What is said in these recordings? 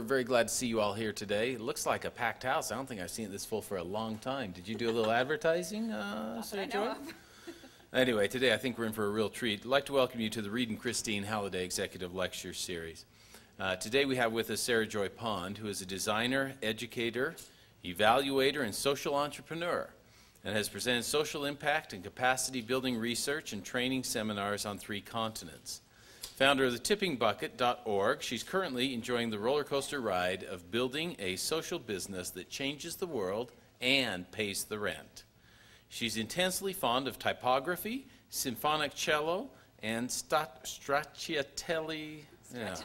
we're very glad to see you all here today. It looks like a packed house. I don't think I've seen it this full for a long time. Did you do a little advertising, Sara Joy? Anyway, today I think we're in for a real treat. I'd like to welcome you to the Reed and Christine Halliday Executive Lecture Series. Today we have with us Sara Joy Pond, who is a designer, educator, evaluator, and social entrepreneur, and has presented social impact and capacity building research and training seminars on 3 continents. Founder of the tippingbucket.org, she's currently enjoying the roller coaster ride of building a social business that changes the world and pays the rent. She's intensely fond of typography, symphonic cello, and stracciatella. Yeah,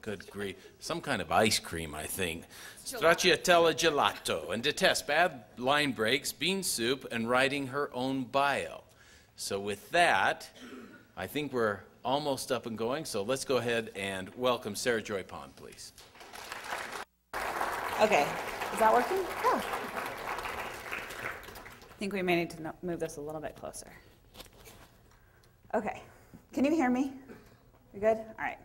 good grief. Some kind of ice cream, I think. Stracciatella gelato, and detests bad line breaks, bean soup, and writing her own bio. So with that, I think we're almost up and going, so let's go ahead and welcome Sara Joy Pond, please. Okay, is that working? Yeah. I think we may need to move this a little bit closer. Okay, can you hear me? You good? All right.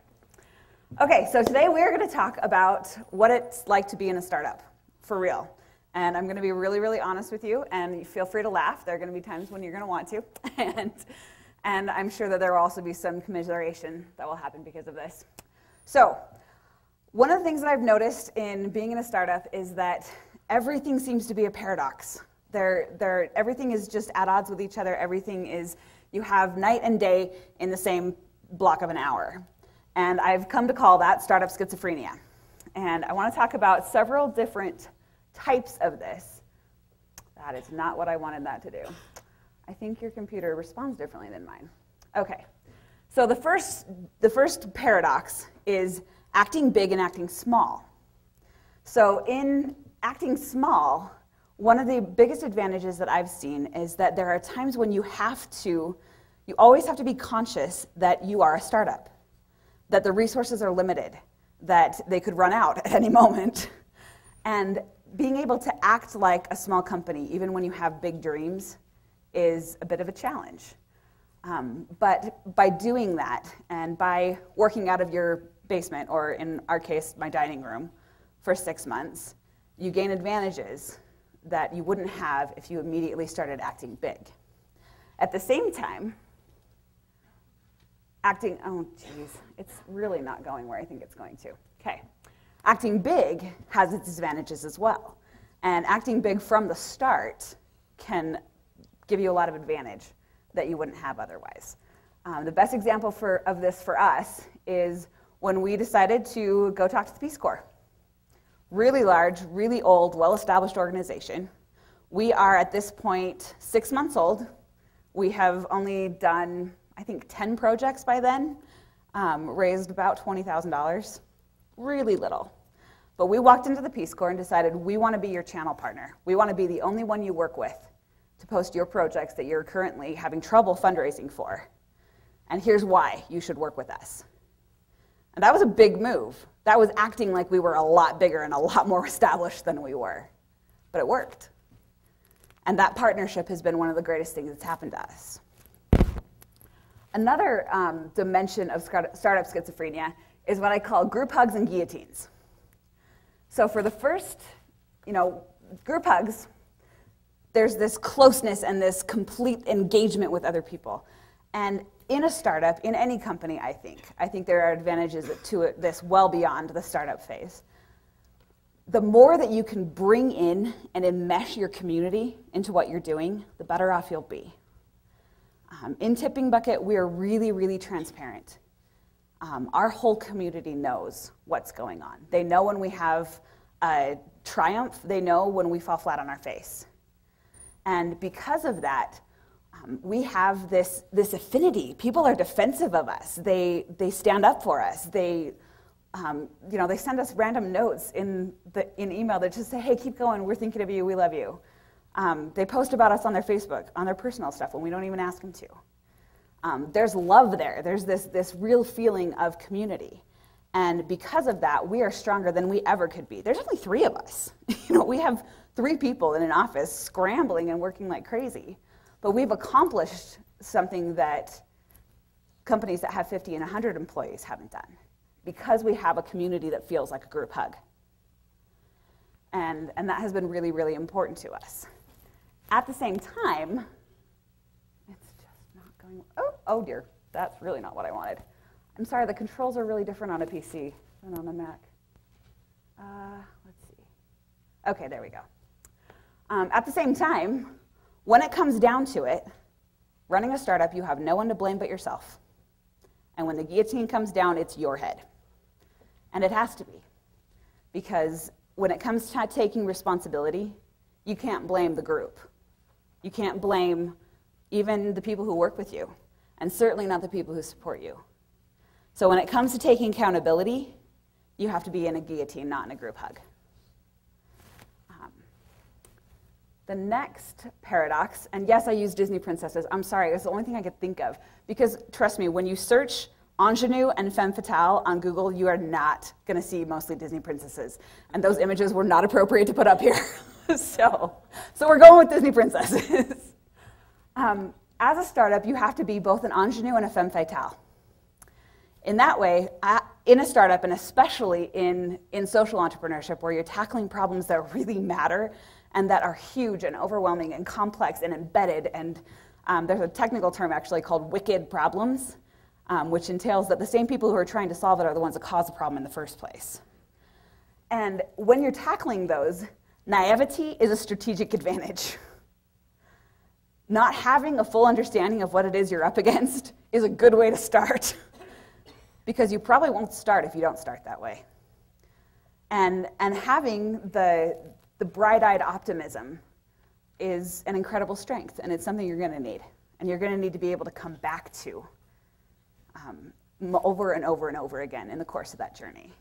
Okay, so today we're going to talk about what it's like to be in a startup, for real. And I'm going to be really, really honest with you, and feel free to laugh. There are going to be times when you're going to want to. And I'm sure that there will also be some commiseration that will happen because of this. So, one of the things that I've noticed in being in a startup is that everything seems to be a paradox. Everything is just at odds with each other. Everything is, you have night and day in the same block of an hour. And I've come to call that startup schizophrenia. And I want to talk about several different types of this. That is not what I wanted that to do. I think your computer responds differently than mine. Okay, so the first paradox is acting big and acting small. So in acting small, one of the biggest advantages that I've seen is that there are times when you always have to be conscious that you are a startup, that the resources are limited, that they could run out at any moment. And being able to act like a small company, even when you have big dreams, is a bit of a challenge. But by doing that, and by working out of your basement, or in our case, my dining room, for 6 months, you gain advantages that you wouldn't have if you immediately started acting big. At the same time, oh geez, it's really not going where I think it's going to. Okay, acting big has its advantages as well. And acting big from the start can give you a lot of advantage that you wouldn't have otherwise. The best example of this for us is when we decided to go talk to the Peace Corps. Really large, really old, well-established organization. We are at this point 6 months old. We have only done, I think, 10 projects by then, raised about $20,000, really little. But we walked into the Peace Corps and decided we want to be your channel partner. We want to be the only one you work with to post your projects that you're currently having trouble fundraising for. And here's why you should work with us. And that was a big move. That was acting like we were a lot bigger and a lot more established than we were. But it worked. And that partnership has been one of the greatest things that's happened to us. Another dimension of startup schizophrenia is what I call group hugs and guillotines. So for the first, group hugs, there's this closeness and this complete engagement with other people. And in a startup, in any company, I think there are advantages to this well beyond the startup phase. The more that you can bring in and enmesh your community into what you're doing, the better off you'll be. In Tipping Bucket, we are really, really transparent. Our whole community knows what's going on. They know when we have a triumph. They know when we fall flat on our face. And because of that, we have this affinity. People are defensive of us. They stand up for us. They send us random notes in email that just say, "Hey, keep going. We're thinking of you. We love you." They post about us on their Facebook, on their personal stuff when we don't even ask them to. There's love there. There's this real feeling of community. And because of that, we are stronger than we ever could be. There's only 3 of us. We have 3 people in an office scrambling and working like crazy. But we've accomplished something that companies that have 50 and 100 employees haven't done. because we have a community that feels like a group hug. And that has been really, really important to us. At the same time, it's just not going, oh dear, that's really not what I wanted. I'm sorry, the controls are really different on a PC than on a Mac. Let's see. Okay, there we go. At the same time, when it comes down to it, running a startup, you have no one to blame but yourself. And when the guillotine comes down, it's your head. And it has to be. Because when it comes to taking responsibility, you can't blame the group. You can't blame even the people who work with you, and certainly not the people who support you. So when it comes to taking accountability, you have to be in a guillotine, not in a group hug. The next paradox, and yes, I use Disney princesses. I'm sorry, it's the only thing I could think of. Because trust me, when you search ingenue and femme fatale on Google, you are not going to see mostly Disney princesses. And those images were not appropriate to put up here. so we're going with Disney princesses. As a startup, you have to be both an ingenue and a femme fatale. In that way, in a startup, and especially in social entrepreneurship, where you're tackling problems that really matter and that are huge and overwhelming and complex and embedded, and there's a technical term actually called wicked problems, which entails that the same people who are trying to solve it are the ones that cause the problem in the first place. And when you're tackling those, naivety is a strategic advantage. Not having a full understanding of what it is you're up against is a good way to start, because you probably won't start if you don't start that way. And having the bright-eyed optimism is an incredible strength, and it's something you're going to need. And you're going to need to be able to come back to over and over and over again in the course of that journey.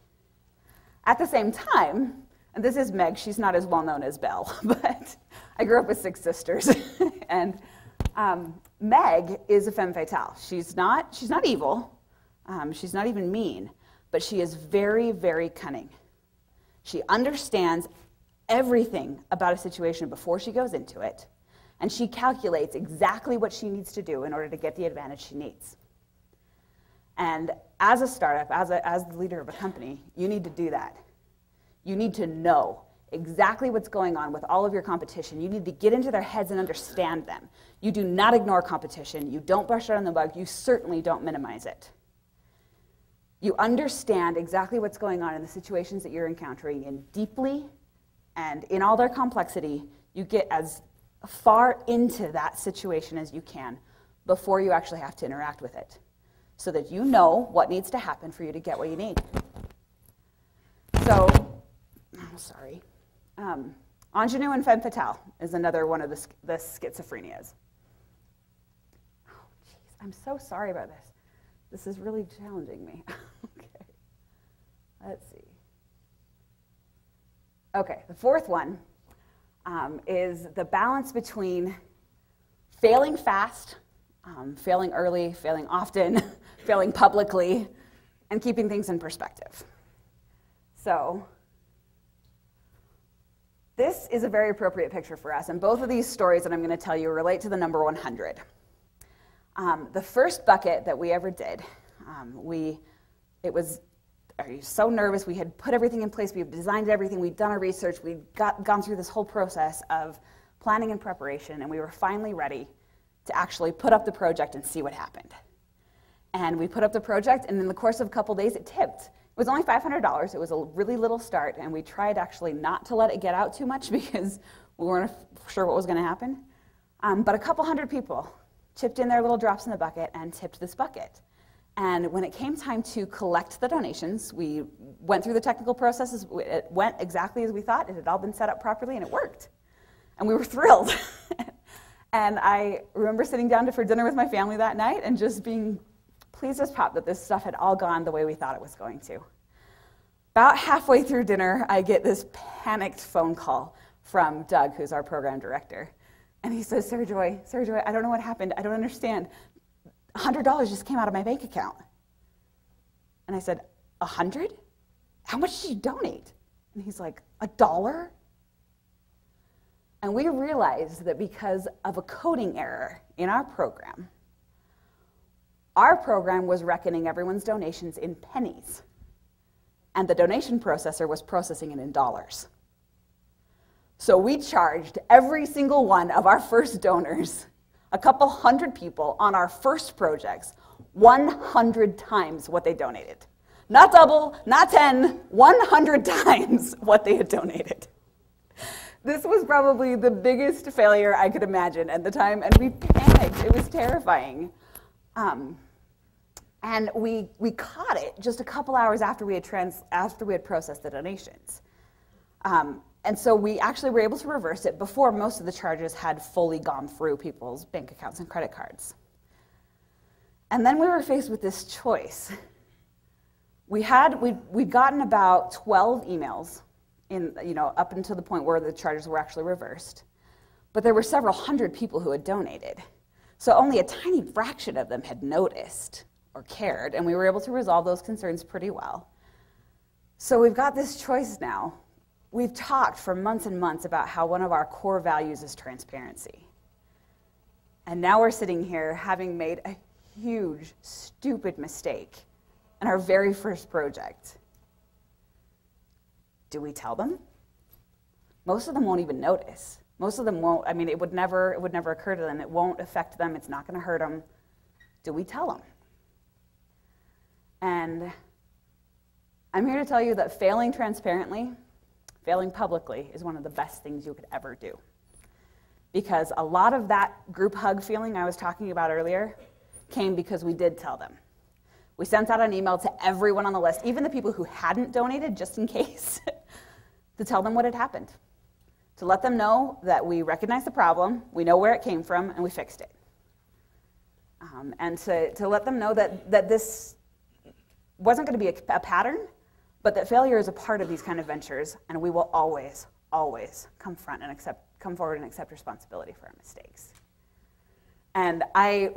At the same time, and this is Meg, she's not as well known as Belle, but I grew up with 6 sisters, and Meg is a femme fatale. She's not evil, she's not even mean, but she is very, very cunning. She understands everything about a situation before she goes into it, and she calculates exactly what she needs to do in order to get the advantage she needs. And as a startup, as the leader of a company, you need to do that. You need to know exactly what's going on with all of your competition. You need to get into their heads and understand them. You do not ignore competition. You don't brush it on the bug. You certainly don't minimize it. You understand exactly what's going on in the situations that you're encountering in deeply, and in all their complexity, you get as far into that situation as you can before you actually have to interact with it, so that you know what needs to happen for you to get what you need. So, ingenue and femme fatale is another one of the schizophrenias. Oh, jeez, I'm so sorry about this. This is really challenging me. Okay, let's see. Okay, the fourth one is the balance between failing fast, failing early, failing often, failing publicly, and keeping things in perspective. So this is a very appropriate picture for us, and both of these stories that I'm going to tell you relate to the number 100. The first bucket that we ever did, I was so nervous. We had put everything in place. We had designed everything. We'd done our research. We'd gone through this whole process of planning and preparation, and we were finally ready to actually put up the project and see what happened. And we put up the project, and in the course of a couple days, it tipped. It was only $500. It was a really little start, and we tried actually not to let it get out too much because we weren't sure what was going to happen. But a couple hundred people chipped in their little drops in the bucket and tipped this bucket. And when it came time to collect the donations, we went through the technical processes. It went exactly as we thought. It had all been set up properly, and it worked. And we were thrilled. And I remember sitting down for dinner with my family that night and just being pleased as pop that this stuff had all gone the way we thought it was going to. About halfway through dinner, I get this panicked phone call from Doug, who's our program director. And he says, Sara Joy, I don't know what happened. I don't understand. $100 just came out of my bank account. And I said, 100? How much did you donate? And he's like, $1? And we realized that because of a coding error in our program was reckoning everyone's donations in pennies, and the donation processor was processing it in dollars. So we charged every single one of our first donors, a couple hundred people on our first projects, 100 times what they donated. Not double, not 10, 100 times what they had donated. This was probably the biggest failure I could imagine at the time, and we panicked. It was terrifying. And we caught it just a couple hours after we had processed the donations. And so we actually were able to reverse it before most of the charges had fully gone through people's bank accounts and credit cards. And then we were faced with this choice. We'd gotten about 12 emails up until the point where the charges were actually reversed. But there were several hundred people who had donated. So only a tiny fraction of them had noticed or cared, and we were able to resolve those concerns pretty well. So we've got this choice now. We've talked for months and months about how one of our core values is transparency. And now we're sitting here having made a huge, stupid mistake in our very first project. Do we tell them? Most of them won't even notice. Most of them won't. I mean, it would never occur to them. It won't affect them. It's not going to hurt them. Do we tell them? And I'm here to tell you that failing transparently, failing publicly, is one of the best things you could ever do. Because a lot of that group hug feeling I was talking about earlier came because we did tell them. We sent out an email to everyone on the list, even the people who hadn't donated, just in case, to tell them what had happened. To let them know that we recognize the problem, we know where it came from, and we fixed it. And to let them know that this wasn't going to be a pattern, but that failure is a part of these kind of ventures, and we will always, always come forward and accept responsibility for our mistakes. And I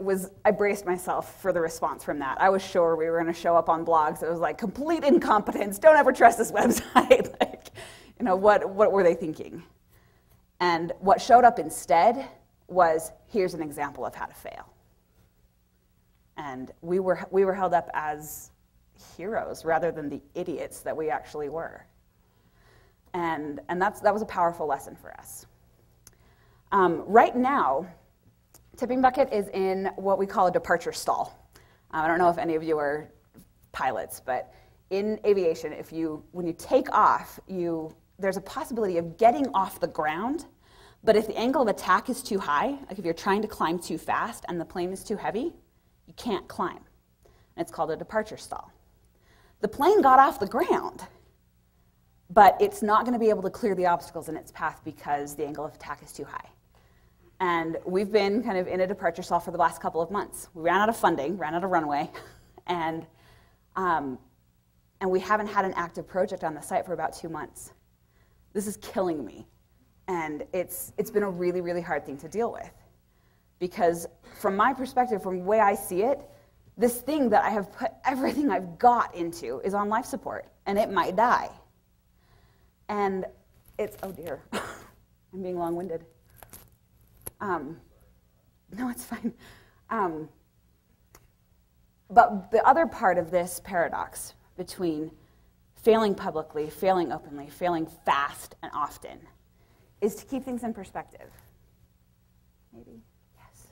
braced myself for the response from that. I was sure we were going to show up on blogs that was like, complete incompetence, don't ever trust this website. What were they thinking? And what showed up instead was, here's an example of how to fail. And we were held up as heroes rather than the idiots that we actually were. And that was a powerful lesson for us. Right now, Tipping Bucket is in what we call a departure stall. I don't know if any of you are pilots, but in aviation, when you take off, there's a possibility of getting off the ground, but if the angle of attack is too high, like if you're trying to climb too fast and the plane is too heavy, you can't climb. And it's called a departure stall. The plane got off the ground, but it's not going to be able to clear the obstacles in its path because the angle of attack is too high. And we've been kind of in a departure stall for the last couple of months. We ran out of funding, ran out of runway, and we haven't had an active project on the site for about 2 months. This is killing me, and it's been a really, really hard thing to deal with. Because from my perspective, from the way I see it, this thing that I have put everything I've got into is on life support, and it might die. And oh dear, I'm being long-winded. No, it's fine. But the other part of this paradox between failing publicly, failing openly, failing fast and often, is to keep things in perspective. Maybe, yes.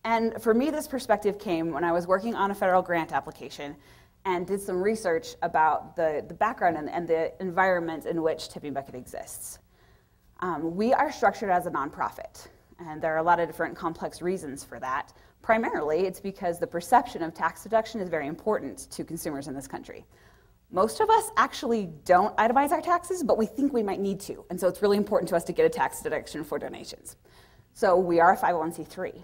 And for me, this perspective came when I was working on a federal grant application and did some research about the background and the environment in which Tipping Bucket exists. We are structured as a nonprofit, and there are a lot of different complex reasons for that. Primarily, it's because the perception of tax deduction is very important to consumers in this country. Most of us actually don't itemize our taxes, but we think we might need to, and so it's really important to us to get a tax deduction for donations. So we are a 501c3.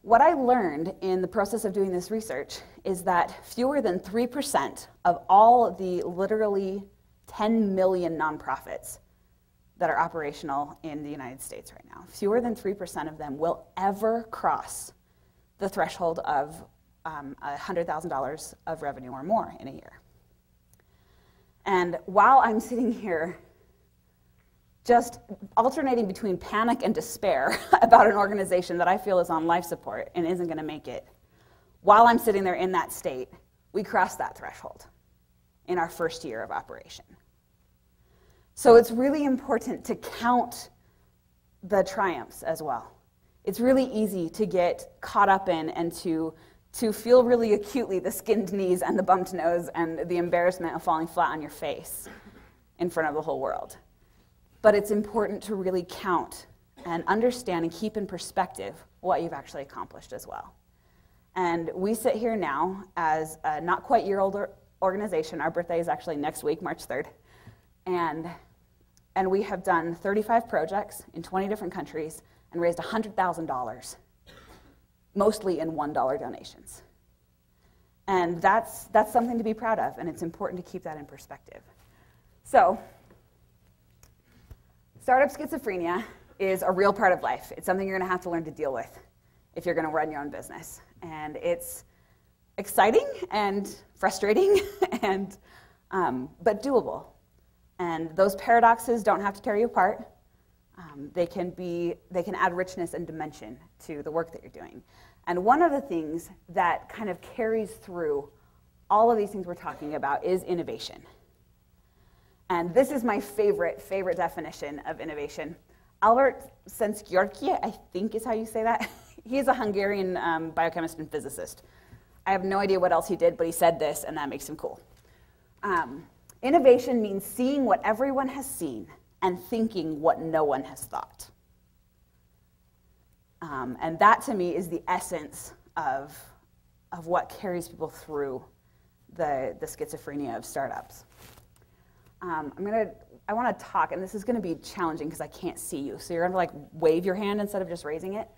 What I learned in the process of doing this research is that fewer than 3% of all the literally 10 million nonprofits that are operational in the United States right now, fewer than 3% of them will ever cross the threshold of $100,000 of revenue or more in a year. And while I'm sitting here just alternating between panic and despair about an organization that I feel is on life support and isn't going to make it, while I'm sitting there in that state, we crossed that threshold. in our first year of operation. So it's really important to count the triumphs as well. It's really easy to get caught up in and to feel really acutely the skinned knees and the bumped nose and the embarrassment of falling flat on your face in front of the whole world. But it's important to really count and understand and keep in perspective what you've actually accomplished as well. And we sit here now as a not quite year-old organization. Our birthday is actually next week, March 3rd. And we have done 35 projects in 20 different countries and raised $100,000, mostly in $1 donations. And that's something to be proud of, and it's important to keep that in perspective. So, startup schizophrenia is a real part of life. It's something you're going to have to learn to deal with if you're going to run your own business. And it's exciting and frustrating, but doable. And those paradoxes don't have to tear you apart. They can add richness and dimension to the work that you're doing. And one of the things that kind of carries through all of these things we're talking about is innovation. And this is my favorite definition of innovation. Albert Szent-Györgyi, I think is how you say that. He's a Hungarian biochemist and physicist. I have no idea what else he did, but he said this, and that makes him cool. Innovation means seeing what everyone has seen and thinking what no one has thought. And that, to me, is the essence of what carries people through the schizophrenia of startups. I want to talk, and this is going to be challenging because I can't see you, so you're going to wave your hand instead of just raising it.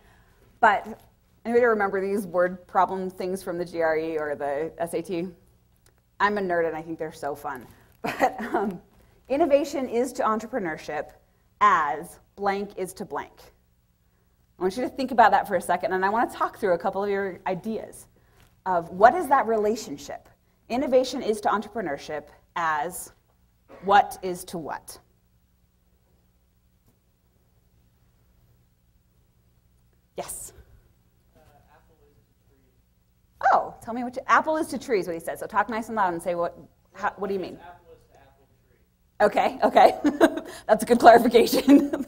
But anybody remember these word problem things from the GRE or the SAT? I'm a nerd, and I think they're so fun. But innovation is to entrepreneurship as blank is to blank. I want you to think about that for a second, and I want to talk through a couple of your ideas of what is that relationship. Innovation is to entrepreneurship as what is to what? Yes? Apple is to trees. Oh, tell me apple is to trees, what he said. So talk nice and loud and say what do you mean? Apple is to apple tree. Okay. That's a good clarification. Whenever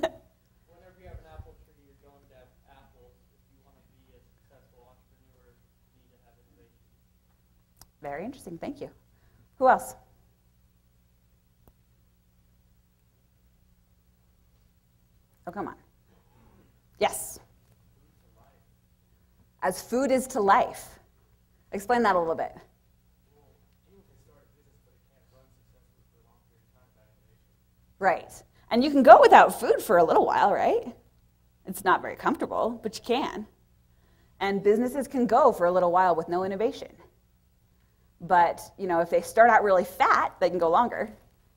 you have an apple tree, you're going to have apples. If you want to be a successful entrepreneur, you need to have innovation. Very interesting. Thank you. Who else? Oh, come on. Yes. As food is to life. Explain that a little bit. Well, anyone can start a business, but it can't run successfully for a long period of time without innovation. Right. And you can go without food for a little while, right? It's not very comfortable, but you can. And businesses can go for a little while with no innovation. But, if they start out really fat, they can go longer.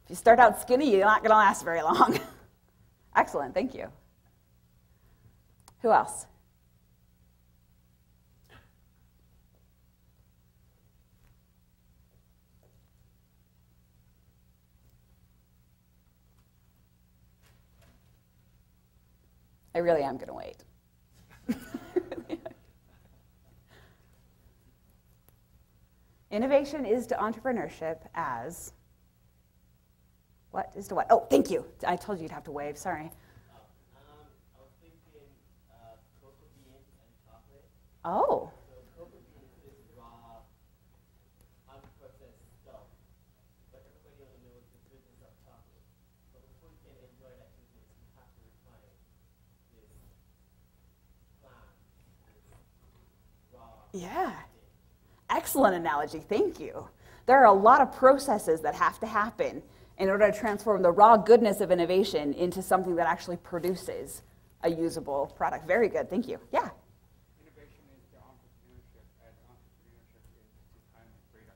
If you start out skinny, you're not going to last very long. Excellent, thank you. Who else? I really am going to wait. Innovation is to entrepreneurship as what is to what? Oh, thank you. I told you you'd have to wave. Sorry. I was thinking cocoa beans and chocolate. Oh. So cocoa beans is raw, unprocessed stuff. But everybody only knows the goodness of chocolate. But before you can enjoy that goodness, you have to refine this plant, this raw. Yeah. Excellent analogy. Thank you. There are a lot of processes that have to happen in order to transform the raw goodness of innovation into something that actually produces a usable product. Very good. Thank you. Yeah. Innovation is to entrepreneurship as entrepreneurship is to time and freedom.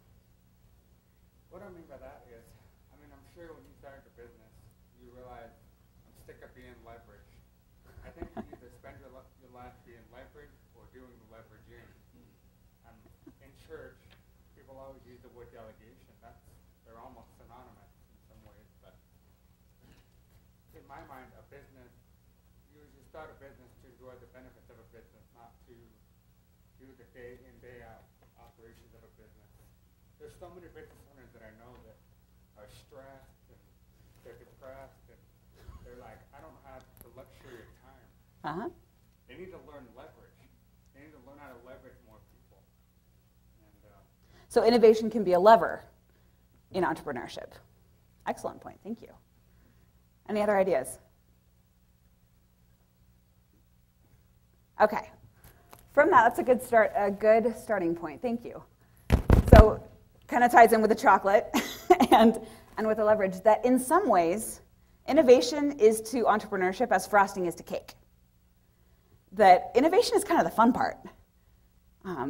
What I mean by that is, I'm sure when you started a business, you realize I'm sick of being leveraged. I think you either spend your life being leveraged or doing the leveraging. In church, people always use the word delegation. They're almost synonymous in some ways, but in my mind, a business, you start a business to enjoy the benefits of a business, not to do the day in, day out operations of a business. There's so many business owners that I know that Uh-huh. They need to learn leverage. They need to learn how to leverage more people. And, So innovation can be a lever in entrepreneurship. Excellent point. Thank you. Any other ideas? Okay. From that, that's a good starting point. Thank you. So kind of ties in with the chocolate and with the leverage that in some ways, innovation is to entrepreneurship as frosting is to cake. That innovation is kind of the fun part.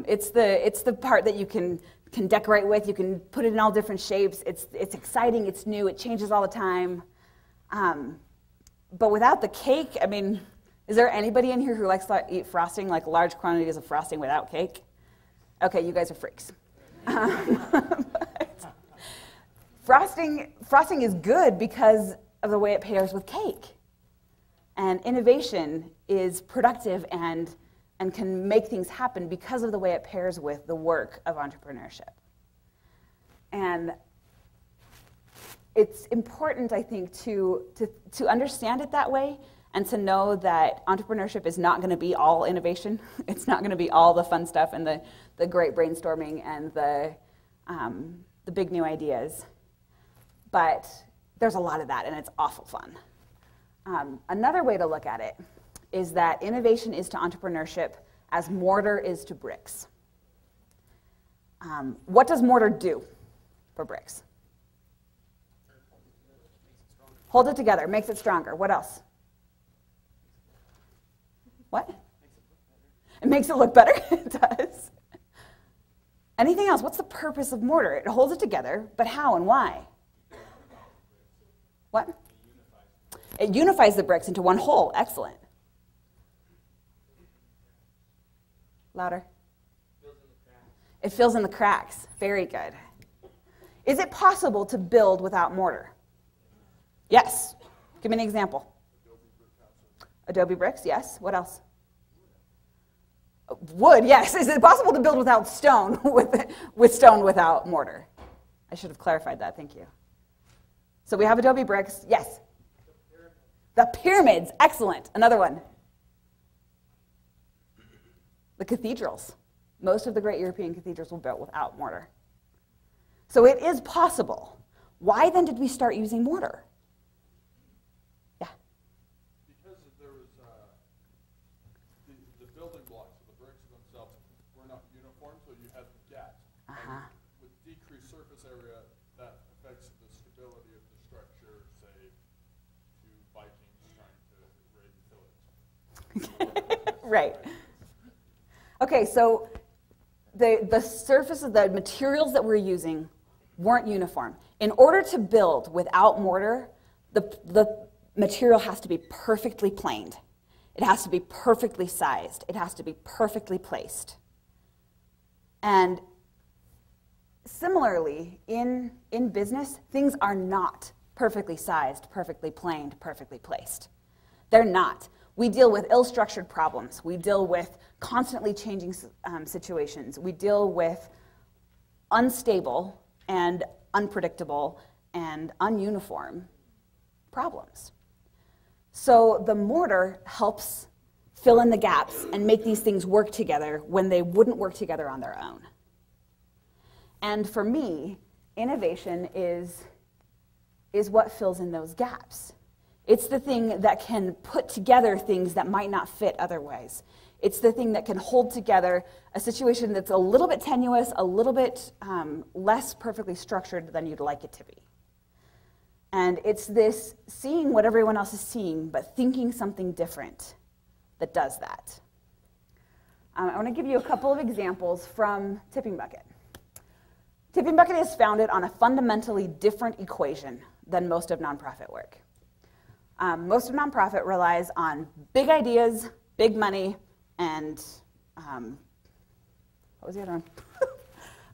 It's the part that you can decorate with. You can put it in all different shapes. It's exciting. It's new. It changes all the time. But without the cake, I mean, is there anybody in here who likes to eat frosting, like large quantities of frosting without cake? Okay, you guys are freaks. Frosting is good because of the way it pairs with cake. And innovation is productive and can make things happen because of the way it pairs with the work of entrepreneurship. And it's important, I think, to understand it that way and to know that entrepreneurship is not going to be all innovation. It's not going to be all the fun stuff and the great brainstorming and the big new ideas. But there's a lot of that, and it's awful fun. Another way to look at it is that innovation is to entrepreneurship as mortar is to bricks. What does mortar do for bricks? Hold it together, makes it stronger. What else? What? It makes it look better. It does. Anything else? What's the purpose of mortar? It holds it together, but how and why? What? It unifies the bricks into one whole. Excellent. Louder. It fills in the cracks. Very good. Is it possible to build without mortar? Yes. Give me an example. Adobe bricks, yes. What else? Wood, yes. Is it possible to build without stone, with stone without mortar? I should have clarified that. Thank you. So we have Adobe bricks. Yes. The pyramids. Excellent. Another one. The cathedrals. Most of the great European cathedrals were built without mortar. So it is possible. Why then did we start using mortar? Yeah. Because there was the building blocks of the bricks themselves were not uniform, so you had gaps. And with decreased surface area, that affects the stability of the structure, say, to Vikings trying to raid villages. Right. Okay, so the surface of the materials that we're using weren't uniform. In order to build without mortar, the material has to be perfectly planed. It has to be perfectly sized. It has to be perfectly placed. And similarly, in business, things are not perfectly sized, perfectly planed, perfectly placed. They're not. We deal with ill-structured problems. We deal with constantly changing situations. We deal with unstable and unpredictable and ununiform problems. So the mortar helps fill in the gaps and make these things work together when they wouldn't work together on their own. And for me, innovation is what fills in those gaps. It's the thing that can put together things that might not fit otherwise. It's the thing that can hold together a situation that's a little bit tenuous, a little bit less perfectly structured than you'd like it to be. And it's this seeing what everyone else is seeing, but thinking something different that does that. I want to give you a couple of examples from Tipping Bucket. Tipping Bucket is founded on a fundamentally different equation than most of nonprofit work. Most of nonprofit relies on big ideas, big money, and what was the other one?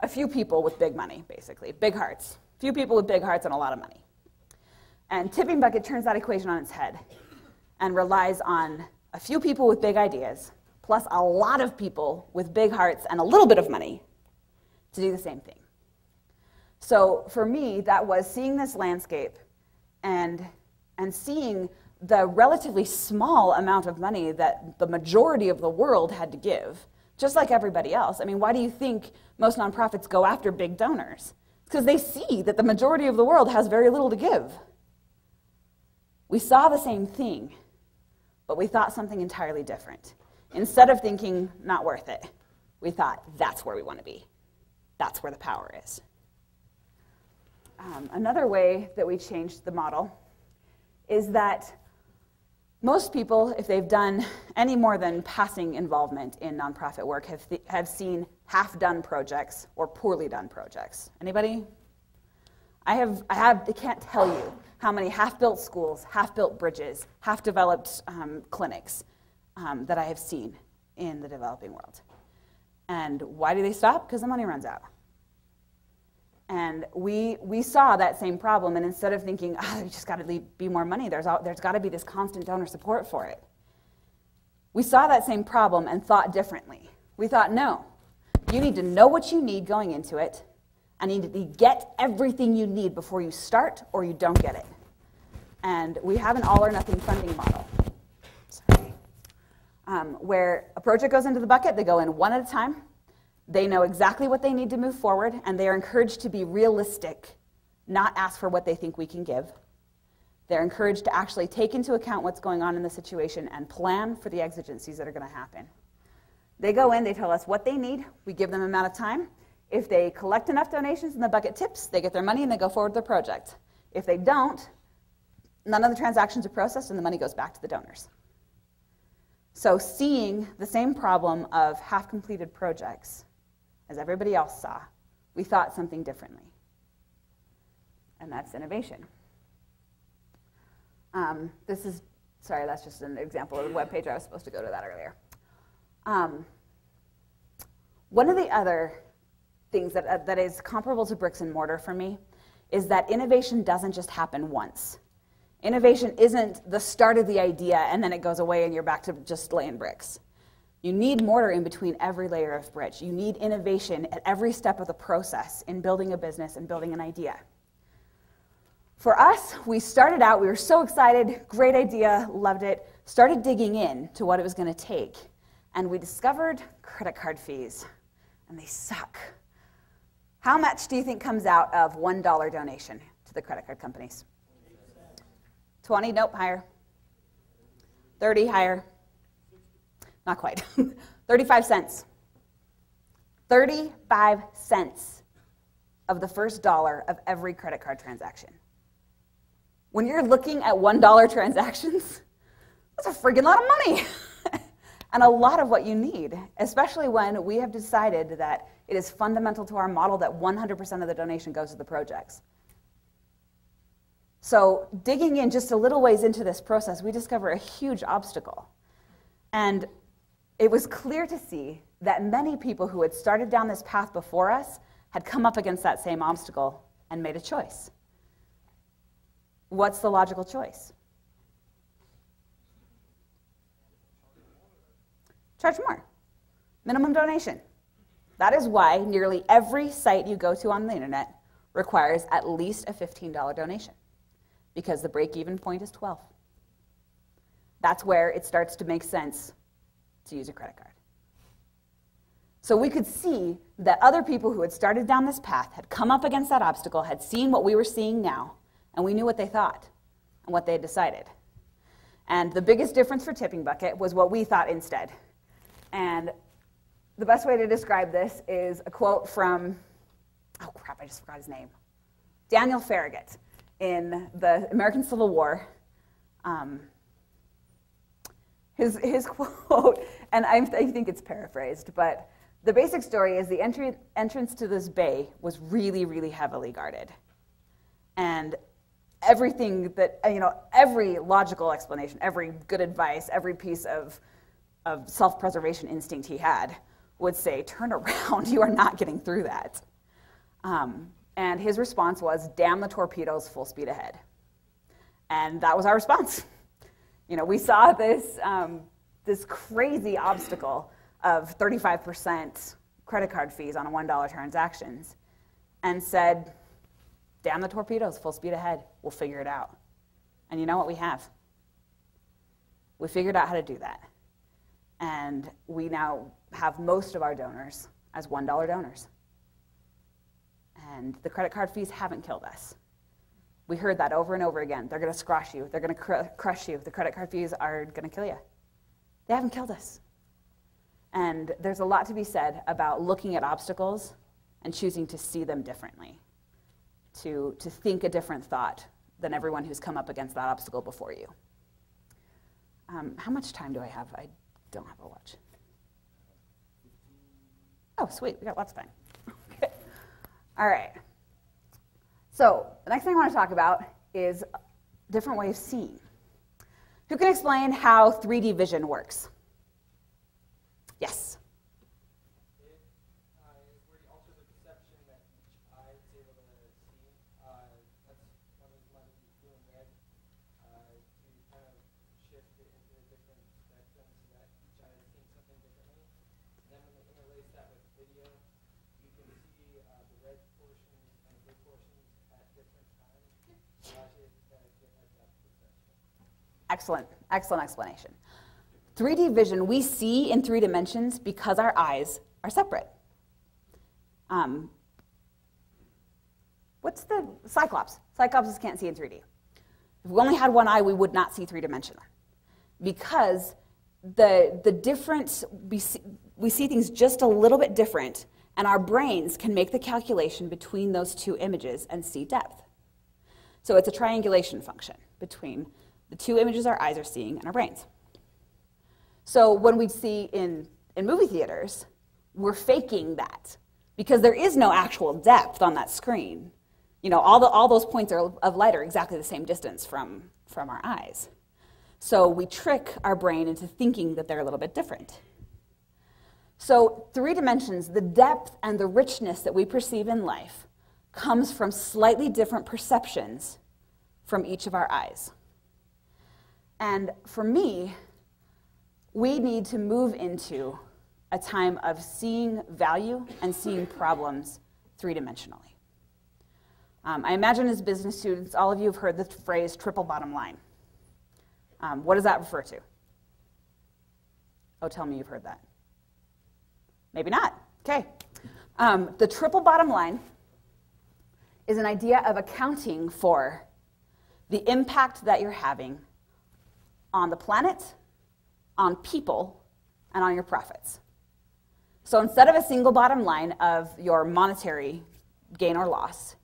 A few people with big money, basically, big hearts. Few people with big hearts and a lot of money. And Tipping Bucket turns that equation on its head and relies on a few people with big ideas, plus a lot of people with big hearts and a little bit of money to do the same thing. So for me, that was seeing this landscape and seeing the relatively small amount of money that the majority of the world had to give, just like everybody else. I mean, why do you think most nonprofits go after big donors? It's because they see that the majority of the world has very little to give. We saw the same thing, but we thought something entirely different. Instead of thinking, not worth it, we thought, that's where we want to be. That's where the power is. Another way that we changed the model is that most people, if they've done any more than passing involvement in nonprofit work, have seen half-done projects or poorly done projects. Anybody? I can't tell you how many half-built schools, half-built bridges, half-developed clinics that I have seen in the developing world. And why do they stop? Because the money runs out. And we saw that same problem, and instead of thinking, there's just got to be more money, there's got to be this constant donor support for it, we saw that same problem and thought differently. We thought, no, you need to know what you need going into it, and you need to get everything you need before you start or you don't get it. And we have an all-or-nothing funding model. Sorry. Where a project goes into the bucket, they go in one at a time. They know exactly what they need to move forward, and they are encouraged to be realistic, not ask for what they think we can give. They're encouraged to actually take into account what's going on in the situation and plan for the exigencies that are going to happen. They go in, they tell us what they need, we give them an amount of time. If they collect enough donations and the bucket tips, they get their money and they go forward with their project. If they don't, none of the transactions are processed and the money goes back to the donors. So seeing the same problem of half-completed projects as everybody else saw, we thought something differently. And that's innovation. Sorry, that's just an example of the webpage. I was supposed to go to that earlier. One of the other things that is comparable to bricks and mortar for me is that innovation doesn't just happen once. Innovation isn't the start of the idea and then it goes away and you're back to just laying bricks. You need mortar in between every layer of bridge. You need innovation at every step of the process in building a business and building an idea. For us, we started out, we were so excited, great idea, loved it, started digging in to what it was going to take, and we discovered credit card fees, and they suck. How much do you think comes out of $1 donation to the credit card companies? 20? Nope, higher. 30, higher. Not quite. 35 cents. 35 cents of the first dollar of every credit card transaction. When you're looking at $1 transactions, that's a friggin' lot of money. And a lot of what you need, especially when we have decided that it is fundamental to our model that 100% of the donation goes to the projects. So digging in just a little ways into this process, we discover a huge obstacle. And it was clear to see that many people who had started down this path before us had come up against that same obstacle and made a choice. What's the logical choice? Charge more. Minimum donation. That is why nearly every site you go to on the internet requires at least a $15 donation, because the break-even point is 12. That's where it starts to make sense to use a credit card. So we could see that other people who had started down this path had come up against that obstacle, had seen what we were seeing now, and we knew what they thought and what they had decided. And the biggest difference for Tipping Bucket was what we thought instead. And the best way to describe this is a quote from, oh crap, I just forgot his name, Daniel Farragut in the American Civil War. His quote, and I think it's paraphrased, but the basic story is the entrance to this bay was really, really heavily guarded. And everything that, every logical explanation, every good advice, every piece of self-preservation instinct he had would say, turn around, you are not getting through that. And his response was, damn the torpedoes, full speed ahead. And that was our response. We saw this, this crazy obstacle of 35% credit card fees on $1 transactions and said, damn the torpedoes, full speed ahead, we'll figure it out. And you know what we have? We figured out how to do that. And we now have most of our donors as $1 donors. And the credit card fees haven't killed us. We heard that over and over again. They're going to squash you. They're going to crush you. The credit card fees are going to kill you. They haven't killed us. And there's a lot to be said about looking at obstacles and choosing to see them differently, to think a different thought than everyone who's come up against that obstacle before you. How much time do I have? I don't have a watch. Oh, sweet. We got lots of time. Okay. All right. So the next thing I want to talk about is a different way of seeing. Who can explain how 3D vision works? Yes. Where you alter the perception that each eye is able to see. That's one of the levels of blue and red to kind of shift it into a different spectrum so that each eye is seeing something differently. And then when they interlace that with video, you can see the red portions and the blue portions at different times. Allows you to get like that perception. Excellent. Excellent explanation. 3D vision, we see in 3 dimensions because our eyes are separate. What's the Cyclops? Cyclopses can't see in 3D. If we only had one eye, we would not see 3-dimensional. Because the difference, we see things just a little bit different, and our brains can make the calculation between those 2 images and see depth. So it's a triangulation function between the 2 images our eyes are seeing and our brains. So when we see in movie theaters, we're faking that because there is no actual depth on that screen. You know, all those points of light are exactly the same distance from our eyes. So we trick our brain into thinking that they're a little bit different. So 3 dimensions, the depth and the richness that we perceive in life comes from slightly different perceptions from each of our eyes. And for me, we need to move into a time of seeing value and seeing problems 3-dimensionally. I imagine as business students, all of you have heard the phrase triple bottom line. What does that refer to? Oh, tell me you've heard that. Maybe not. Okay. The triple bottom line is an idea of accounting for the impact that you're having on the planet, on people, and on your profits. So instead of a single bottom line of your monetary gain or loss,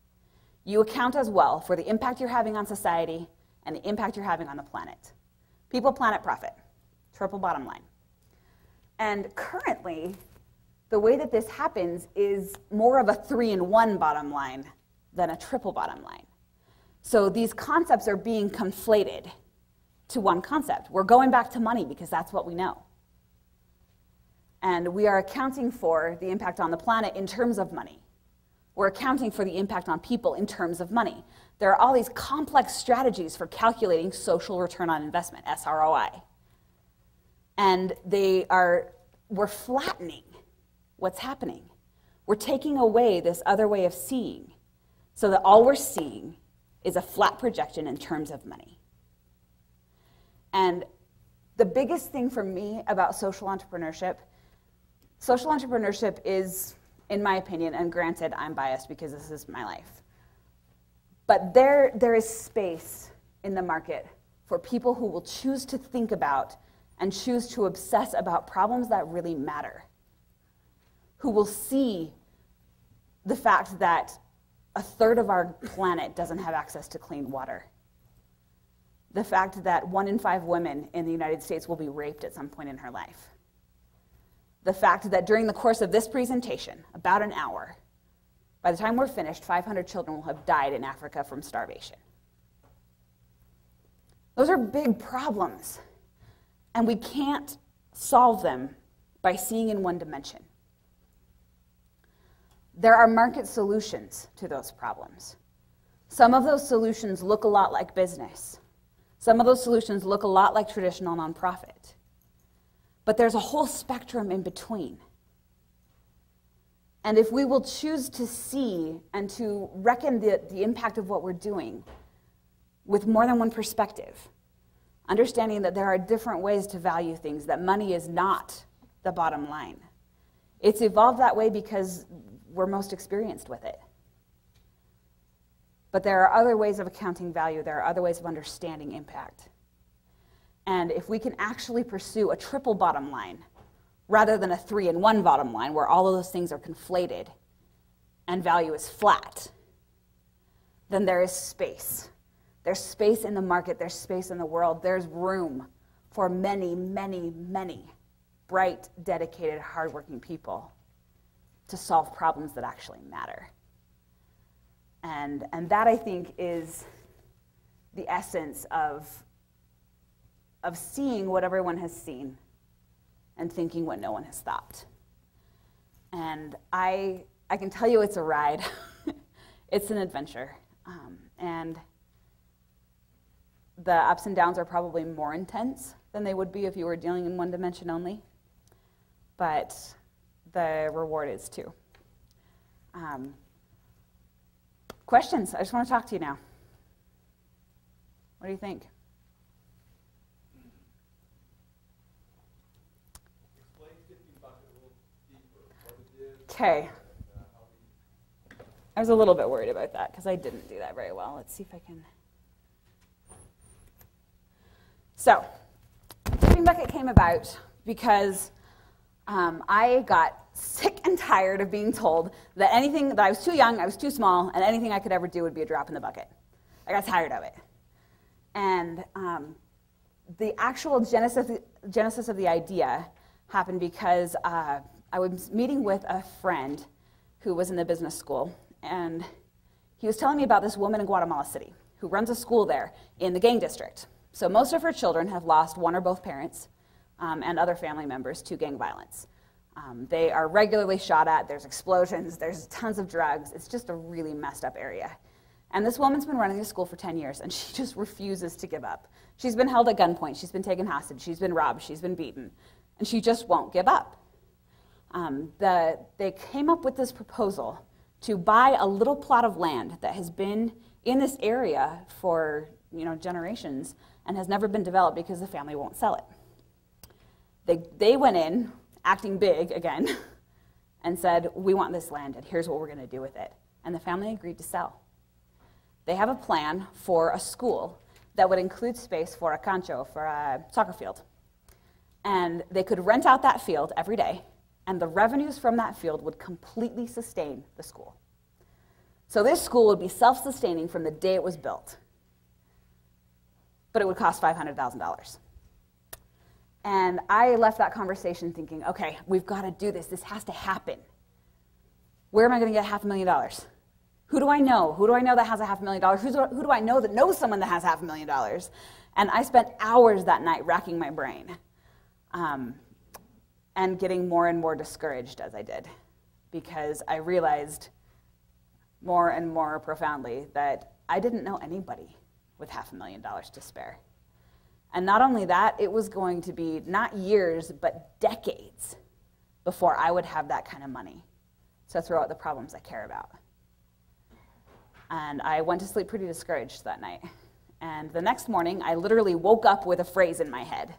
you account as well for the impact you're having on society and the impact you're having on the planet. People, planet, profit. Triple bottom line. And currently, the way that this happens is more of a 3-in-1 bottom line than a triple bottom line. So these concepts are being conflated to one concept. We're going back to money because that's what we know. And we are accounting for the impact on the planet in terms of money. We're accounting for the impact on people in terms of money. There are all these complex strategies for calculating social return on investment, SROI. And we're flattening what's happening. We're taking away this other way of seeing so that all we're seeing is a flat projection in terms of money. And the biggest thing for me about social entrepreneurship is, in my opinion, and granted I'm biased because this is my life, but there is space in the market for people who will choose to think about and choose to obsess about problems that really matter, who will see the fact that 1/3 of our planet doesn't have access to clean water, the fact that 1 in 5 women in the United States will be raped at some point in her life, the fact that during the course of this presentation, about an hour, by the time we're finished, 500 children will have died in Africa from starvation. Those are big problems, and we can't solve them by seeing in one dimension. There are market solutions to those problems. Some of those solutions look a lot like business. Some of those solutions look a lot like traditional nonprofit. But there's a whole spectrum in between. And if we will choose to see and to reckon the impact of what we're doing with more than one perspective, understanding that there are different ways to value things, that money is not the bottom line. It's evolved that way because we're most experienced with it. But there are other ways of accounting value. There are other ways of understanding impact. And if we can actually pursue a triple bottom line rather than a 3-in-1 bottom line where all of those things are conflated and value is flat, then there is space. There's space in the market. There's space in the world. There's room for many, many, many bright, dedicated, hardworking people to solve problems that actually matter. And that, I think, is the essence of seeing what everyone has seen and thinking what no one has thought. And I can tell you it's a ride. It's an adventure. And the ups and downs are probably more intense than they would be if you were dealing in one dimension only. But the reward is too. Questions? I just want to talk to you now. What do you think? Explain tipping bucket a little deeper, what it is. Okay. How we I was a little bit worried about that because I didn't do that very well. Let's see if I can. So, tipping bucket came about because I got sick and tired of being told that anything that I was too young, I was too small, and anything I could ever do would be a drop in the bucket. I got tired of it. And the actual genesis of the idea happened because I was meeting with a friend who was in the business school, and he was telling me about this woman in Guatemala City who runs a school there in the gang district. So most of her children have lost one or both parents and other family members to gang violence. They are regularly shot at, there's explosions, there's tons of drugs. It's just a really messed up area. And this woman's been running the school for 10 years, and she just refuses to give up. She's been held at gunpoint, she's been taken hostage, she's been robbed, she's been beaten, and she just won't give up. They came up with this proposal to buy a little plot of land that has been in this area for generations and has never been developed because the family won't sell it. They went in, acting big again, and said, we want this land, and here's what we're going to do with it. And the family agreed to sell. They have a plan for a school that would include space for a cancho, for a soccer field. And they could rent out that field every day, and the revenues from that field would completely sustain the school. So this school would be self-sustaining from the day it was built. But it would cost $500,000. And I left that conversation thinking, okay, we've got to do this. This has to happen. Where am I going to get $500,000? Who do I know? Who do I know that has $500,000? Who do I know that knows someone that has $500,000? And I spent hours that night racking my brain and getting more and more discouraged as I did, because I realized more and more profoundly that I didn't know anybody with $500,000 to spare. And not only that, it was going to be not years, but decades before I would have that kind of money to throw at the problems I care about. And I went to sleep pretty discouraged that night. And the next morning, I literally woke up with a phrase in my head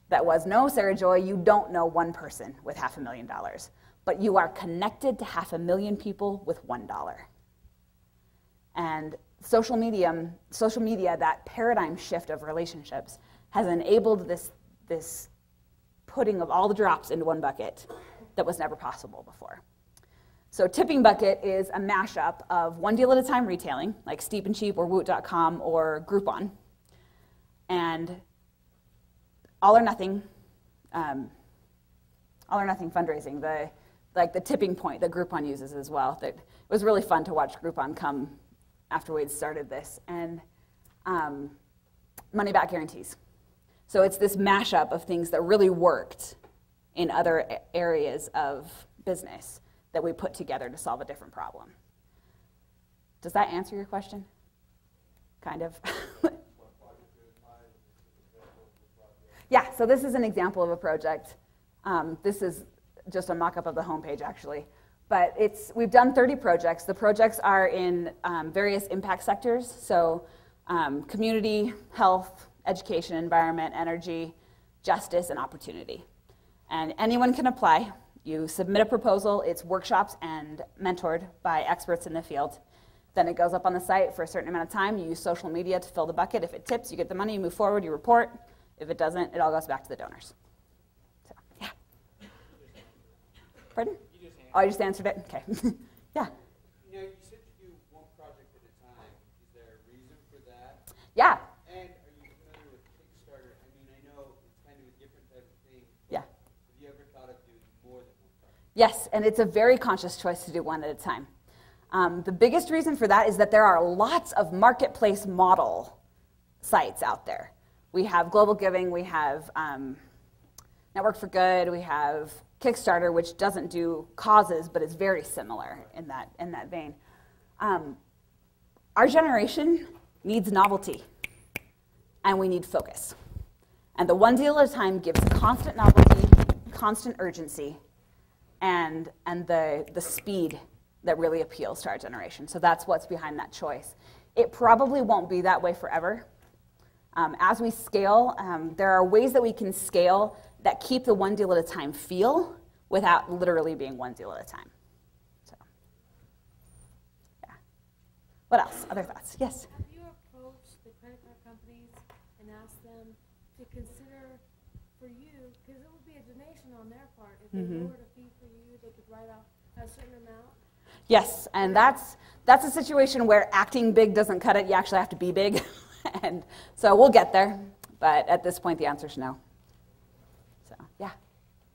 that was, no, Sara Joy, you don't know one person with $500,000, but you are connected to 500,000 people with $1. And social media, that paradigm shift of relationships, has enabled this putting of all the drops into one bucket that was never possible before. So tipping bucket is a mashup of one deal at a time retailing, like Steep and Cheap or Woot.com or Groupon, and all or nothing fundraising, the tipping point that Groupon uses as well. It was really fun to watch Groupon come after we'd started this, and money back guarantees. So it's this mashup of things that really worked in other areas of business that we put together to solve a different problem. Does that answer your question? Kind of. Yeah, so this is an example of a project. This is just a mock-up of the homepage, actually. But we've done 30 projects. The projects are in various impact sectors, so community, health, education, environment, energy, justice, and opportunity. And anyone can apply. You submit a proposal, it's workshops and mentored by experts in the field. Then it goes up on the site for a certain amount of time. You use social media to fill the bucket. If it tips, you get the money, you move forward, you report. If it doesn't, it all goes back to the donors. So, yeah. Pardon? Oh, I just answered it? Okay. Yeah. You know, you said you do one project at a time. Is there a reason for that? Yeah. And are you familiar with Kickstarter? I mean, I know it's kind of a different type of thing. Yeah. Have you ever thought of doing more than one project? Yes, and it's a very conscious choice to do one at a time. The biggest reason for that is that there are lots of marketplace model sites out there. We have Global Giving, we have Network for Good, we have Kickstarter, which doesn't do causes, but is very similar in that vein. Our generation needs novelty, and we need focus. And the one deal at a time gives constant novelty, constant urgency, and the speed that really appeals to our generation. So that's what's behind that choice. It probably won't be that way forever. As we scale, there are ways that we can scale that keep the one deal at a time feel without literally being one deal at a time. So, yeah. What else? Other thoughts? Yes? Have you approached the credit card companies and asked them to consider for you, because it would be a donation on their part. If they lowered a fee for you, they could write off a certain amount? Yes, and that's a situation where acting big doesn't cut it. You actually have to be big. And so we'll get there, but at this point the answer is no. So, yeah.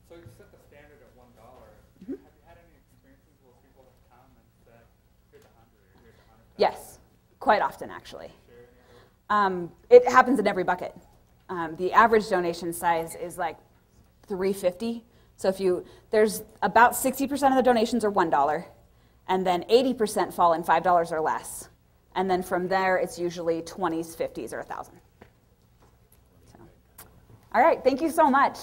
So you set the standard at $1. Have you had any experiences where people have come and said, here's 100, or here's 100? Yes, quite often actually. It happens in every bucket. The average donation size is like $3.50. So there's about 60% of the donations are $1, and then 80% fall in $5 or less. And then from there, it's usually 20s, 50s, or 1,000. So, all right, thank you so much.